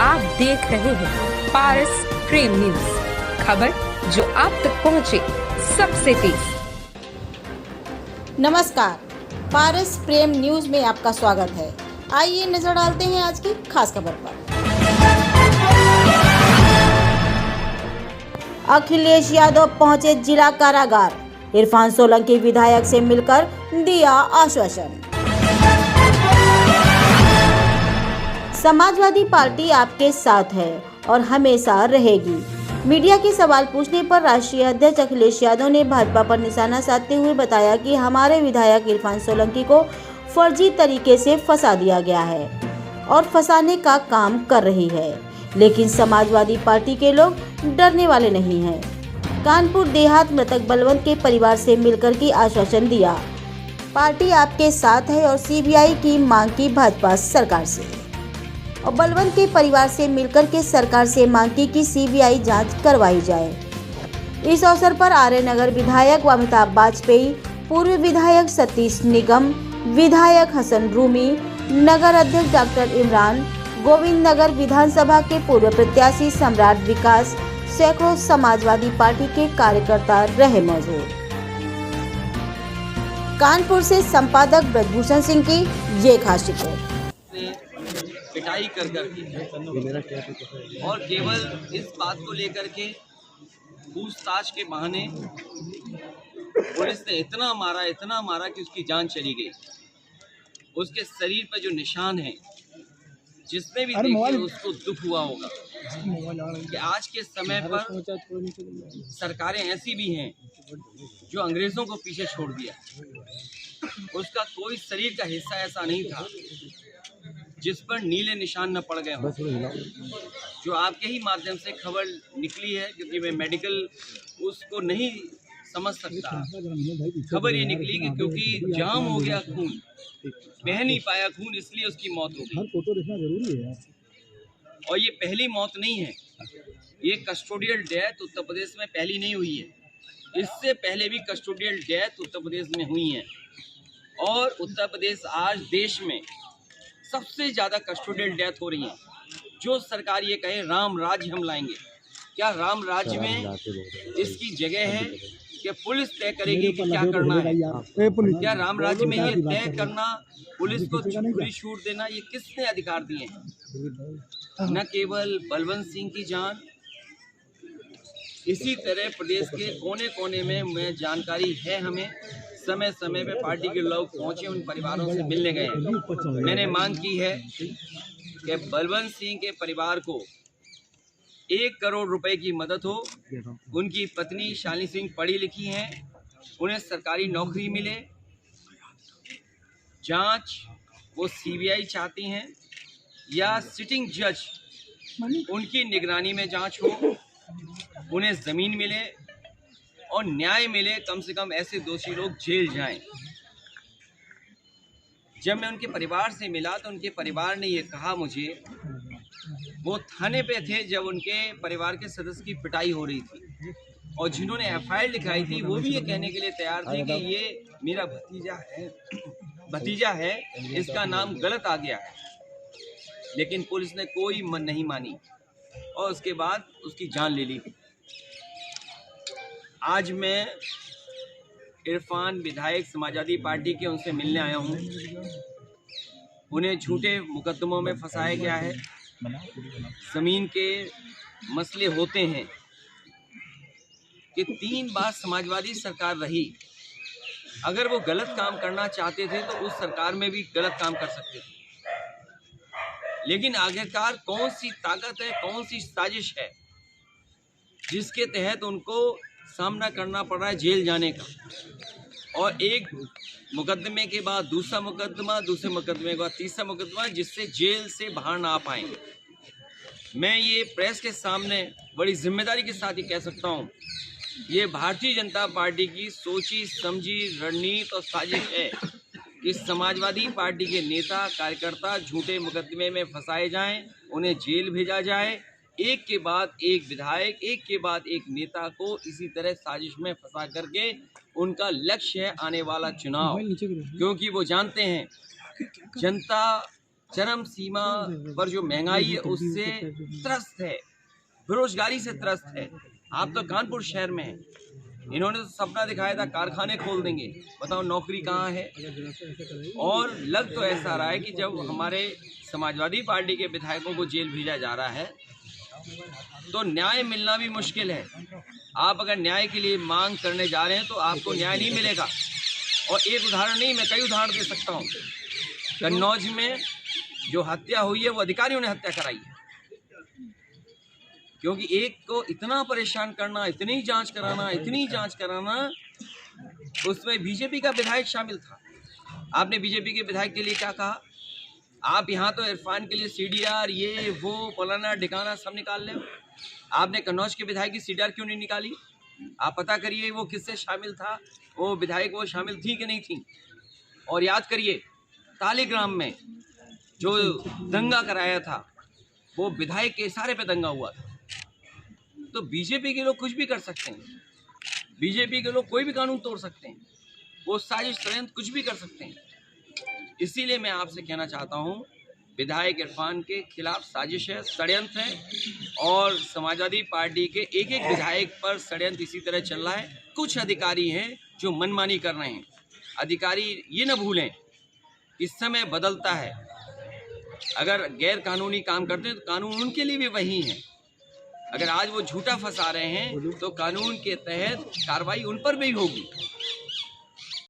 आप देख रहे हैं पारस प्रेम न्यूज, खबर जो आप तक पहुंचे सबसे तेज। नमस्कार, पारस प्रेम न्यूज में आपका स्वागत है। आइए नजर डालते हैं आज की खास खबर पर। अखिलेश यादव पहुंचे जिला कारागार, इरफान सोलंकी विधायक से मिलकर दिया आश्वासन। समाजवादी पार्टी आपके साथ है और हमेशा रहेगी। मीडिया के सवाल पूछने पर राष्ट्रीय अध्यक्ष अखिलेश यादव ने भाजपा पर निशाना साधते हुए बताया कि हमारे विधायक इरफान सोलंकी को फर्जी तरीके से फंसा दिया गया है और फंसाने का काम कर रही है, लेकिन समाजवादी पार्टी के लोग डरने वाले नहीं हैं। कानपुर देहात मृतक बलवंत के परिवार से मिलकर की आश्वासन दिया। पार्टी आपके साथ है और सीबीआई की मांग की भाजपा सरकार से, और बलवंत के परिवार से मिलकर के सरकार से मांग की कि सीबीआई जांच करवाई जाए। इस अवसर पर आर्य नगर विधायक अमिताभ वाजपेयी, पूर्व विधायक सतीश निगम, विधायक हसन रूमी, नगर अध्यक्ष डॉक्टर इमरान, गोविंद नगर विधानसभा के पूर्व प्रत्याशी सम्राट विकास, सैकड़ों समाजवादी पार्टी के कार्यकर्ता रहे मौजूद। कानपुर से संपादक ब्रजभूषण सिंह की ये खास रिपोर्ट। पिटाई कर और केवल इस बात को लेकर के पूछताछ के बहाने पुलिस ने इतना मारा कि उसकी जान चली गई। उसके शरीर पर जो निशान है, जिसने भी देखे उसको दुख हुआ होगा कि आज के समय पर सरकारें ऐसी भी हैं जो अंग्रेजों को पीछे छोड़ दिया। उसका कोई शरीर का हिस्सा ऐसा नहीं था जिस पर नीले निशान न पड़ गए हों। जो आपके ही माध्यम से खबर निकली है, क्योंकि मैं मेडिकल उसको नहीं समझ सकता, खबर ये निकली कि क्योंकि जाम हो गया खून, बह नहीं पाया खून, इसलिए उसकी मौत हो गई। और ये पहली मौत नहीं है, ये कस्टोडियल डेथ उत्तर प्रदेश में पहली नहीं हुई है। इससे पहले भी कस्टोडियल डेथ उत्तर प्रदेश में हुई है, और उत्तर प्रदेश आज देश में सबसे ज़्यादा कस्टोडियल डेथ हो रही है। जो सरकार ये कहे राम राज्य हम लाएंगे, क्या राम राज्य में इसकी जगह है कि पुलिस तय करेगी कि क्या करना है? क्या राम राज्य में ये तय करना, पुलिस को खुली छूट देना, ये किसने अधिकार दिए हैं? न केवल बलवंत सिंह की जान, इसी तरह प्रदेश के कोने कोने में जानकारी है हमें। समय समय पे पार्टी के लोग पहुंचे, उन परिवारों से मिलने गए। मैंने मांग की है कि बलवंत सिंह के परिवार को 1 करोड़ रुपए की मदद हो। उनकी पत्नी शालिनी सिंह पढ़ी लिखी हैं, उन्हें सरकारी नौकरी मिले। जांच वो सीबीआई चाहती हैं या सिटिंग जज उनकी निगरानी में जांच हो, उन्हें जमीन मिले और न्याय मिले। कम से कम ऐसे दोषी लोग जेल जाएं। जब मैं उनके परिवार से मिला तो उनके परिवार ने ये कहा मुझे, वो थाने पे थे जब उनके परिवार के सदस्य की पिटाई हो रही थी, और जिन्होंने एफआईआर लिखाई थी वो भी ये कहने के लिए तैयार थे कि ये मेरा भतीजा है, इसका नाम गलत आ गया है। लेकिन पुलिस ने कोई मन नहीं मानी और उसके बाद उसकी जान ले ली। आज मैं इरफान विधायक समाजवादी पार्टी के उनसे मिलने आया हूँ। उन्हें झूठे मुकदमों में फंसाया गया है। जमीन के मसले होते हैं कि 3 बार समाजवादी सरकार रही। अगर वो गलत काम करना चाहते थे तो उस सरकार में भी गलत काम कर सकते थे, लेकिन आखिरकार कौन सी ताकत है, कौन सी साजिश है जिसके तहत उनको सामना करना पड़ रहा है जेल जाने का, और एक मुकदमे के बाद दूसरा मुकदमा, दूसरे मुकदमे के बाद तीसरा मुकदमा, जिससे जेल से बाहर ना आ पाएं। मैं ये प्रेस के सामने बड़ी जिम्मेदारी के साथ ये कह सकता हूँ, ये भारतीय जनता पार्टी की सोची समझी रणनीति और साजिश है कि समाजवादी पार्टी के नेता कार्यकर्ता झूठे मुकदमे में फंसाए जाएं, उन्हें जेल भेजा जाए। एक के बाद एक विधायक, एक के बाद एक नेता को इसी तरह साजिश में फंसा करके उनका लक्ष्य है आने वाला चुनाव, क्योंकि वो जानते हैं जनता चरम सीमा पर जो महंगाई है उससे त्रस्त है, बेरोजगारी से त्रस्त है। आप तो कानपुर शहर में हैं, इन्होंने तो सपना दिखाया था कारखाने खोल देंगे, बताओ नौकरी कहाँ है। और लग तो ऐसा रहा है कि जब हमारे समाजवादी पार्टी के विधायकों को जेल भेजा जा रहा है तो न्याय मिलना भी मुश्किल है। आप अगर न्याय के लिए मांग करने जा रहे हैं तो आपको न्याय नहीं मिलेगा। और एक उदाहरण नहीं, मैं कई उदाहरण दे सकता हूँ। कन्नौज में जो हत्या हुई है वो अधिकारियों ने हत्या कराई है, क्योंकि एक को इतना परेशान करना, इतनी जांच कराना, उसमें बीजेपी का विधायक शामिल था। आपने बीजेपी के विधायक के लिए क्या कहा? आप यहाँ तो इरफान के लिए सीडीआर, ये वो फलाना ठिकाना सब निकाल लें। आपने कन्नौज के विधायक की सीडीआर क्यों नहीं निकाली? आप पता करिए वो किससे शामिल था, वो विधायक वो शामिल थी कि नहीं थी। और याद करिए तालीग्राम में जो दंगा कराया था वो विधायक के इशारे पे दंगा हुआ था। तो बीजेपी के लोग कुछ भी कर सकते हैं, बीजेपी के लोग कोई भी कानून तोड़ सकते हैं, वो साजिश षड्यंत्र कुछ भी कर सकते हैं। इसीलिए मैं आपसे कहना चाहता हूँ, विधायक इरफान के खिलाफ साजिश है, षड्यंत्र है, और समाजवादी पार्टी के एक एक विधायक पर षड्यंत्र इसी तरह चल रहा है। कुछ अधिकारी हैं जो मनमानी कर रहे हैं। अधिकारी ये न भूलें कि समय बदलता है, अगर गैर कानूनी काम करते हैं तो कानून उनके लिए भी वही है। अगर आज वो झूठा फंसा रहे हैं तो कानून के तहत कार्रवाई उन पर भी होगी।